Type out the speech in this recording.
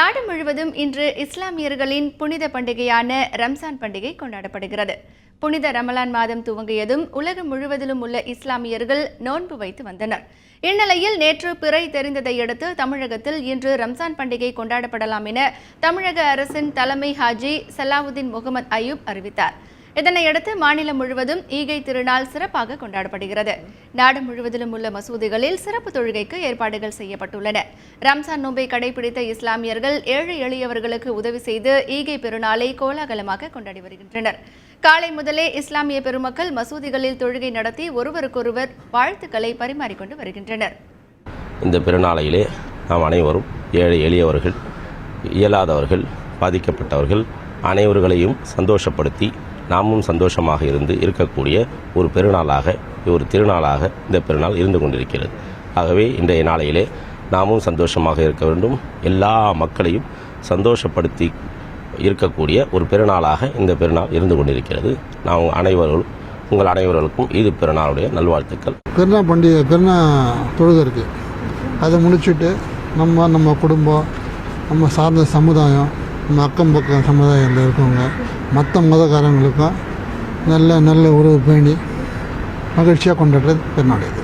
நாடு முழுவதும் இன்று இஸ்லாமியர்களின் புனித பண்டிகையான ரம்ஜான் பண்டிகை கொண்டாடப்படுகிறது. புனித ரமலான் மாதம் துவங்கியதும் உலகம் முழுவதிலும் உள்ள இஸ்லாமியர்கள் நோன்பு வைத்து வந்தனர். இந்நிலையில் நேற்று பிறை தெரிந்ததை அடுத்து தமிழகத்தில் இன்று ரம்ஜான் பண்டிகை கொண்டாடப்படலாம் என தமிழக அரசின் தலைமை ஹாஜி சலாவுதீன் முகமது அயூப் அறிவித்தார். இதனையடுத்து மாநிலம் முழுவதும் ஈகை திருநாள் சிறப்பாக கொண்டாடப்படுகிறது. நாடு முழுவதிலும் உள்ள மசூதிகளில் சிறப்பு தொழுகைக்கு ஏற்பாடுகள் செய்யப்பட்டுள்ளன. ரம்ஜான் நோன்பை கடைபிடித்த இஸ்லாமியர்கள் ஏழை எளியவர்களுக்கு உதவி செய்து ஈகை பெருநாளை கோலாகலமாக கொண்டாடி வருகின்றனர். காலை முதலே இஸ்லாமிய பெருமக்கள் மசூதிகளில் தொழுகை நடத்தி ஒருவருக்கொருவர் வாழ்த்துக்களை பரிமாறிக்கொண்டு வருகின்றனர். இந்த பெருநாளையிலே நாம் அனைவரும் ஏழை எளியவர்கள், இயலாதவர்கள், பாதிக்கப்பட்டவர்கள் அனைவர்களையும் சந்தோஷப்படுத்தி நாமும் சந்தோஷமாக இருக்கக்கூடிய ஒரு பெருநாளாக, ஒரு திருநாளாக இந்த பெருநாள் இருந்து கொண்டிருக்கிறது. ஆகவே இன்றைய நாளையிலே நாமும் சந்தோஷமாக இருக்க வேண்டும். எல்லா மக்களையும் சந்தோஷப்படுத்தி இருக்கக்கூடிய ஒரு பெருநாளாக இந்த பெருநாள் இருந்து கொண்டிருக்கிறது. நாம் உங்கள் அனைவர்களுக்கும் இது பெருநாளுடைய நல்வாழ்த்துக்கள். பெருநாள் பண்டிகை, பெருநாள் தொழுகை இருக்குது. அதை முடிச்சுட்டு நம்ம குடும்பம், நம்ம சார்ந்த சமுதாயம், நம்ம அக்கம் பக்கம் சமுதாயத்தில் இருக்கவங்க மற்ற மதக்காரங்களுக்கும் நல்ல உறவு பேணி மகிழ்ச்சியாக கொண்டாடுறது பெருநாள் இது.